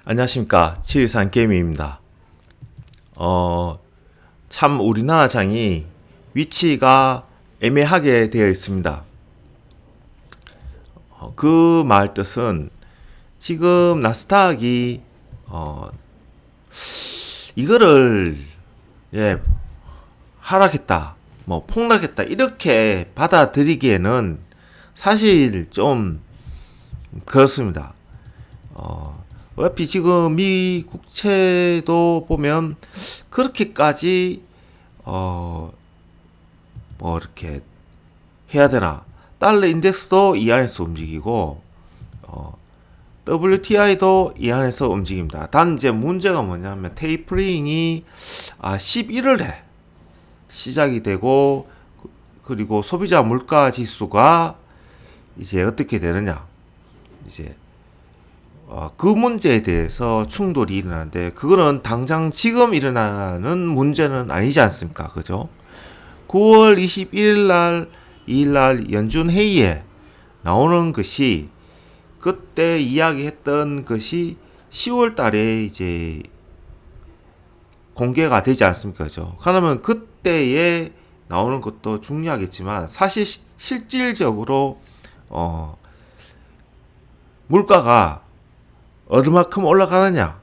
안녕하십니까. 713 게임입니다. 참 우리나라 장이 위치가 애매하게 되어 있습니다. 그 말 뜻은 지금 나스닥이 이거를 하락했다, 뭐 폭락했다 이렇게 받아들이기에는 사실 좀 그렇습니다. 어차피 지금 미 국채도 보면 그렇게까지 뭐 이렇게 해야 되나. 달러 인덱스도 이 안에서 움직이고 WTI도 이 안에서 움직입니다. 단 이제 문제가 뭐냐면 테이퍼링이 11월에 시작이 되고, 그리고 소비자 물가 지수가 이제 어떻게 되느냐, 이제 그 문제에 대해서 충돌이 일어나는데, 그거는 당장 지금 일어나는 문제는 아니지 않습니까? 그죠? 9월 21일 날, 2일 날 연준 회의에 나오는 것이, 그때 이야기했던 것이 10월 달에 이제 공개가 되지 않습니까? 그죠? 그러면 그때에 나오는 것도 중요하겠지만, 사실 실질적으로 물가가 얼마큼 올라가느냐,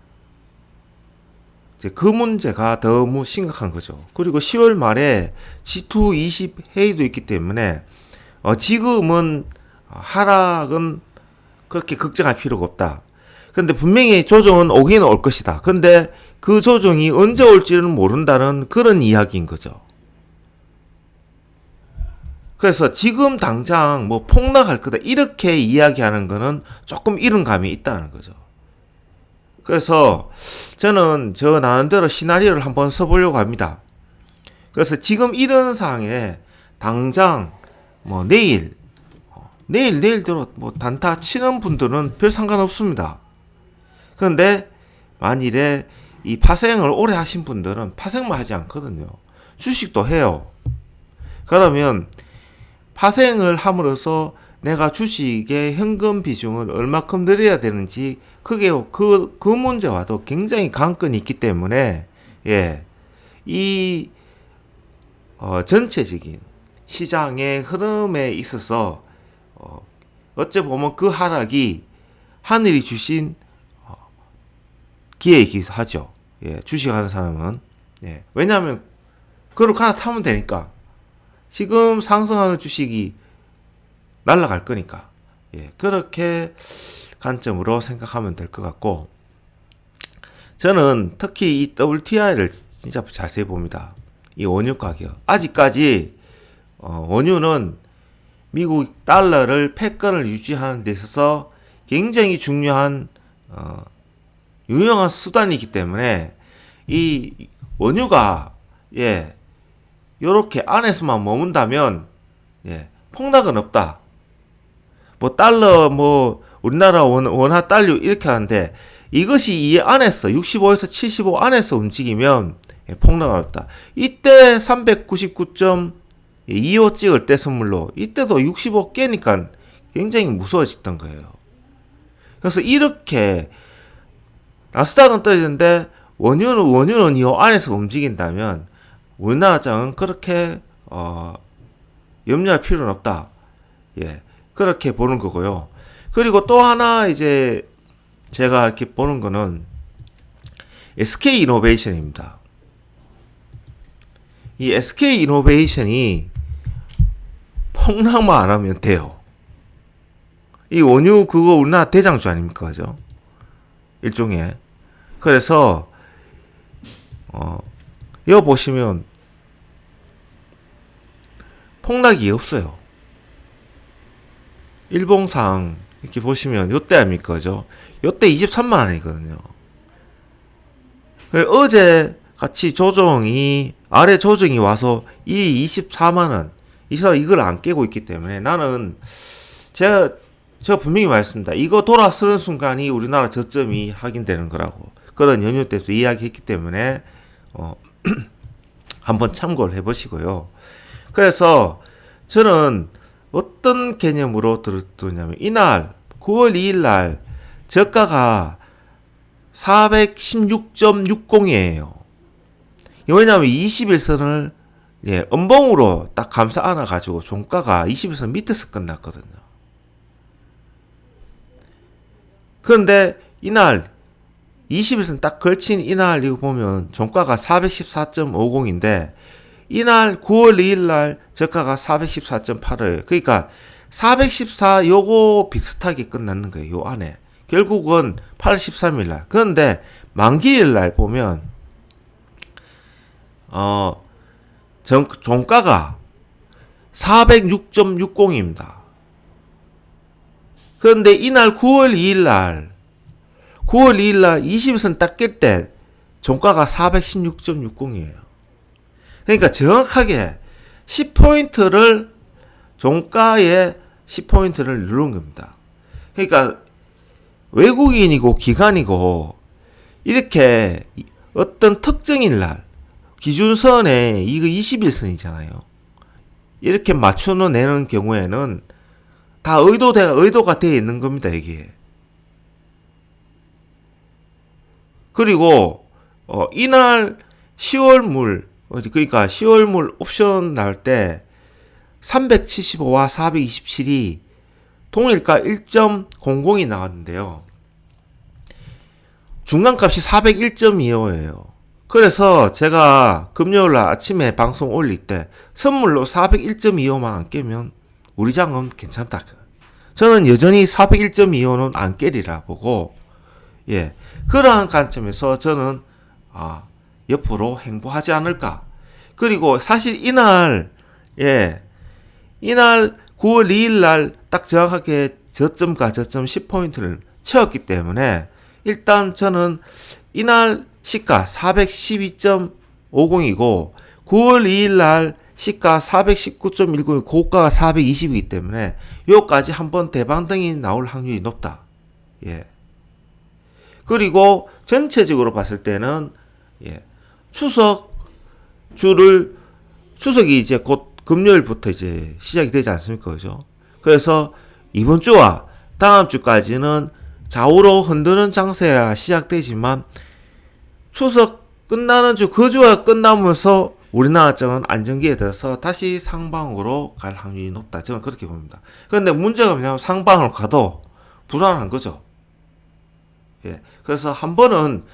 이제 그 문제가 너무 심각한 거죠. 그리고 10월 말에 G220 회의도 있기 때문에 지금은 하락은 그렇게 걱정할 필요가 없다. 근데 분명히 조정은 오기는 올 것이다. 근데 그 조정이 언제 올지는 모른다는 그런 이야기인 거죠. 그래서 지금 당장 뭐 폭락할 거다 이렇게 이야기하는 거는 조금 이른 감이 있다는 거죠. 그래서 저는 저 나름대로 시나리오를 한번 써보려고 합니다. 그래서 지금 이런 상황에 당장 뭐 내일 들어 뭐 단타 치는 분들은 별 상관없습니다. 그런데 만일에 이 파생을 오래 하신 분들은 파생만 하지 않거든요. 주식도 해요. 그러면 파생을 함으로써 내가 주식의 현금 비중을 얼마큼 늘려야 되는지, 그게 그 문제와도 굉장히 관건이 있기 때문에 이 전체적인 시장의 흐름에 있어서 어째 보면 그 하락이 하늘이 주신 기회이기도 하죠. 주식하는 사람은. 왜냐하면 그걸 하나 타면 되니까. 지금 상승하는 주식이 날아갈 거니까. 그렇게 관점으로 생각하면 될 것 같고, 저는 특히 이 WTI를 진짜 자세히 봅니다. 이 원유 가격. 아직까지 원유는 미국 달러를 패권을 유지하는 데 있어서 굉장히 중요한 유용한 수단이기 때문에, 이 원유가 요렇게 안에서만 머문다면 폭락은 없다. 뭐 달러 뭐 우리나라 원화 달러 이렇게 하는데, 이것이 이 안에서 65에서 75 안에서 움직이면 폭락은 없다. 이때 399.25 찍을 때 선물로 이때도 65 깨니까 굉장히 무서워졌던 거예요. 그래서 이렇게 나스닥은 떨어지는데 원유는 이 안에서 움직인다면 우리나라 장은 그렇게 염려할 필요는 없다. 그렇게 보는 거고요. 그리고 또 하나 이제 제가 이렇게 보는 거는 SK 이노베이션입니다. 이 SK 이노베이션이 폭락만 안 하면 돼요. 이 원유 그거 우리나라 대장주 아닙니까? 그죠? 일종의. 그래서 여기 보시면 폭락이 없어요. 일봉상 이렇게 보시면 요때 아닙니까? 그죠? 요때 23만 원이거든요. 어제 같이 아래 조정이 와서 이 24만 원, 이걸 안 깨고 있기 때문에 나는 제가 분명히 말했습니다. 이거 돌아서는 순간이 우리나라 저점이 확인되는 거라고. 그런 연휴 때도 이야기했기 때문에 한번 참고를 해보시고요. 그래서 저는 어떤 개념으로 들었냐면, 이날 9월 2일 날 저가가 416.60이에요. 왜냐하면 21선을 음봉으로 딱 감싸 안아가지고 종가가 21선 밑에서 끝났거든요. 그런데 이날 21선 딱 걸친 이날 이거 보면 종가가 414.50인데 이날 9월 2일 날 저가가 414.85예요. 그러니까 414 요거 비슷하게 끝났는 거예요. 요 안에. 결국은 8월 13일 날. 그런데 만기일 날 보면 종가가 406.60입니다. 그런데 이날 9월 2일 날 20선 딱 낄 때 종가가 416.60이에요. 그러니까 정확하게 10포인트를 종가에 10포인트를 누른 겁니다. 그러니까 외국인이고 기관이고 이렇게 어떤 특정인 날 기준선에 이거 21선이잖아요. 이렇게 맞춰내는 경우에는 다 의도가 되어 있는 겁니다, 이게. 그리고 이날 10월물 그러니까 10월물 옵션 나올 때 375와 427이 동일가 1.00이 나왔는데요. 중간값이 401.25예요. 그래서 제가 금요일날 아침에 방송 올릴 때 선물로 401.25만 안 깨면 우리 장은 괜찮다. 저는 여전히 401.25는 안 깨리라 보고 그러한 관점에서 저는 옆으로 행보하지 않을까. 그리고 사실 이날 9월 2일 날 딱 정확하게 저점과 저점 10포인트를 채웠기 때문에 일단 저는 이날 시가 412.50이고 9월 2일 날 시가 419.10, 고가가 420이기 때문에 요까지 한번 대방등이 나올 확률이 높다. 그리고 전체적으로 봤을 때는 추석이 이제 곧 금요일부터 이제 시작이 되지 않습니까? 그죠? 그래서 이번 주와 다음 주까지는 좌우로 흔드는 장세가 시작되지만 추석 끝나는 주, 그 주가 끝나면서 우리나라 쪽은 안정기에 들어서 다시 상방으로 갈 확률이 높다. 저는 그렇게 봅니다. 그런데 문제가 뭐냐면 상방으로 가도 불안한 거죠. 그래서 한 번은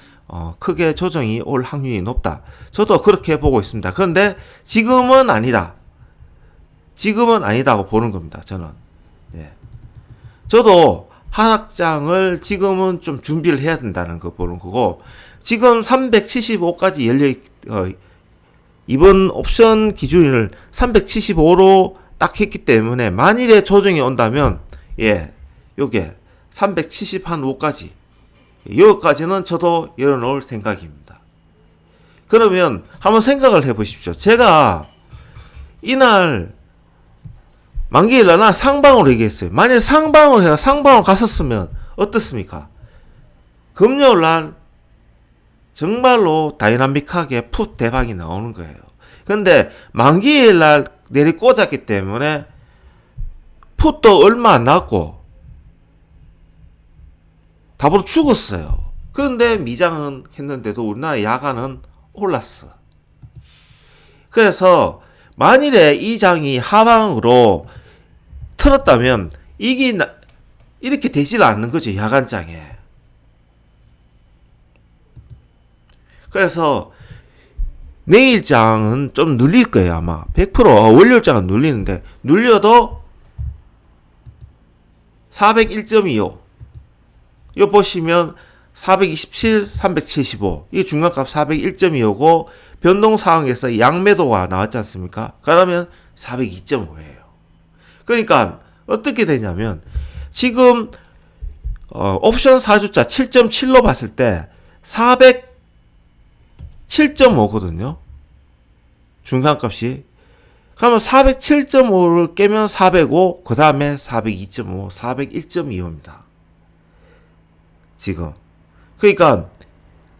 크게 조정이 올 확률이 높다. 저도 그렇게 보고 있습니다. 그런데 지금은 아니다. 지금은 아니다고 보는 겁니다. 저는. 저도 하락장을 지금은 좀 준비를 해야 된다는 거 보는 거고, 지금 375까지 이번 옵션 기준을 375로 딱 했기 때문에 만일에 조정이 온다면 요게 375까지 여기까지는 저도 열어놓을 생각입니다. 그러면 한번 생각을 해보십시오. 제가 이날 만기일날 나 상방으로 얘기했어요. 만약 상방으로 갔었으면 어떻습니까? 금요일날 정말로 다이나믹하게 풋 대박이 나오는 거예요. 근데 만기일날 내리 꽂았기 때문에 풋도 얼마 안 났고 답으로 죽었어요. 그런데 미장은 했는데도 우리나라 야간은 올랐어. 그래서 만일에 이 장이 하방으로 틀었다면 이게 이렇게 되질 않는 거죠. 야간장에. 그래서 내일장은 좀 눌릴 거예요. 아마 100% 월요일장은 눌리는데 눌려도 401.25 이거 보시면 427, 375 이 중간값 401.25고 변동 상황에서 양매도가 나왔지 않습니까? 그러면 402.5예요. 그러니까 어떻게 되냐면 지금 옵션 4주자 7.7로 봤을 때 407.5거든요. 중간값이. 그러면 407.5를 깨면 405, 그 다음에 402.5, 401.25입니다. 지금. 그러니까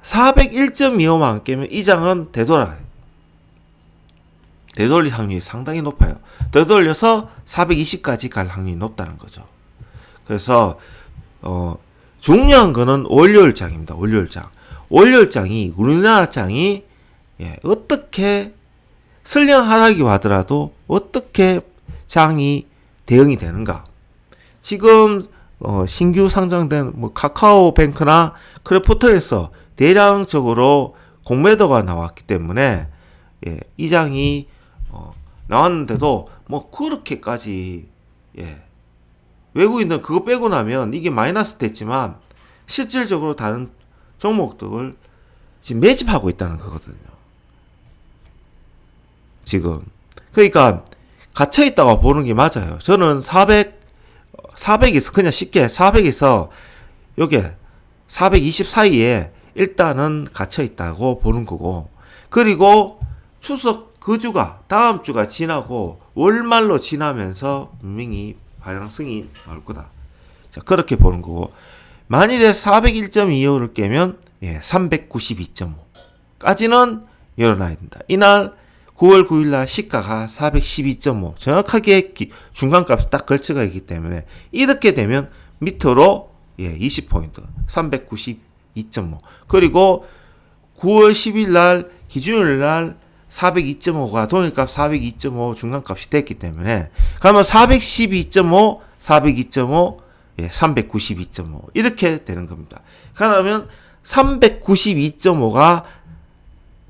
401.25만 깨면 이 장은 되돌아요. 되돌릴 확률이 상당히 높아요. 되돌려서 420까지 갈 확률이 높다는 거죠. 그래서 중요한 거는 월요일장입니다. 월요일장. 월요일장이 우리나라 장이 어떻게 설령 하락이 하더라도 어떻게 장이 대응이 되는가. 지금 신규 상장된 뭐 카카오뱅크나 크래프톤에서 대량적으로 공매도가 나왔기 때문에 이 장이 나왔는데도 뭐 그렇게까지 외국인들은 그거 빼고 나면 이게 마이너스 됐지만 실질적으로 다른 종목들을 지금 매집하고 있다는 거거든요. 지금 그러니까 갇혀 있다고 보는 게 맞아요. 저는 400에서 그냥 쉽게 400에서 요게 420 사이에 일단은 갇혀 있다고 보는 거고, 그리고 추석 그 주가 다음 주가 지나고 월말로 지나면서 분명히 반등성이 나올 거다. 자, 그렇게 보는 거고, 만일에 401.25를 깨면 392.5까지는 열어놔야 된다. 이날 9월 9일 날 시가가 412.5 정확하게 중간값이 딱 걸쳐가 있기 때문에 이렇게 되면 밑으로 20포인트 392.5 그리고 9월 10일 날 기준일 날 402.5가 동일값 402.5 중간값이 됐기 때문에 그러면 412.5 402.5 392.5 이렇게 되는 겁니다. 그러면 392.5가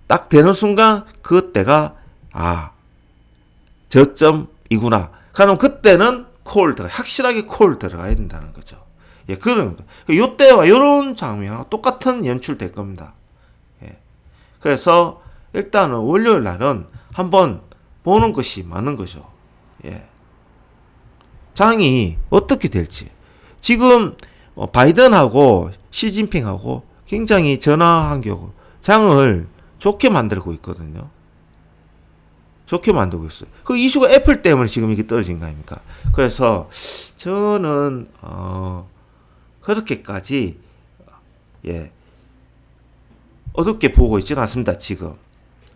딱 되는 순간 그때가 저점이구나. 그럼 그때는 확실하게 콜 들어가야 된다는 거죠. 그런 겁니다. 요때와 이런 장면 똑같은 연출될 겁니다. 그래서 일단은 월요일 날은 한번 보는 것이 맞는 거죠. 장이 어떻게 될지. 지금 바이든하고 시진핑하고 굉장히 전화한 경우 장을 좋게 만들고 있거든요. 좋게 만들고 있어요. 그 이슈가 애플 때문에 지금 이게 떨어진 거 아닙니까? 그래서 저는 그렇게까지 어둡게 보고 있지는 않습니다. 지금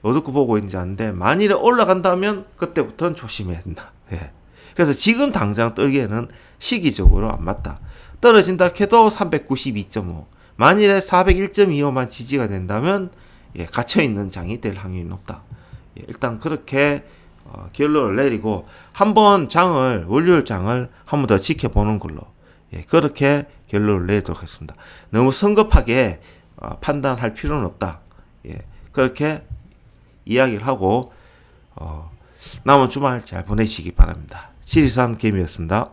어둡게 보고 있는지 아는데 만일에 올라간다면 그때부터는 조심해야 된다. 그래서 지금 당장 떨기에는 시기적으로 안 맞다. 떨어진다 해도 392.5 만일에 401.25만 지지가 된다면 갇혀있는 장이 될 확률이 높다. 일단 그렇게 결론을 내리고 한번 월요일 장을 한 번 더 지켜보는 걸로 그렇게 결론을 내도록 하겠습니다. 너무 성급하게 판단할 필요는 없다. 그렇게 이야기를 하고 남은 주말 잘 보내시기 바랍니다. 지리산 개미였습니다.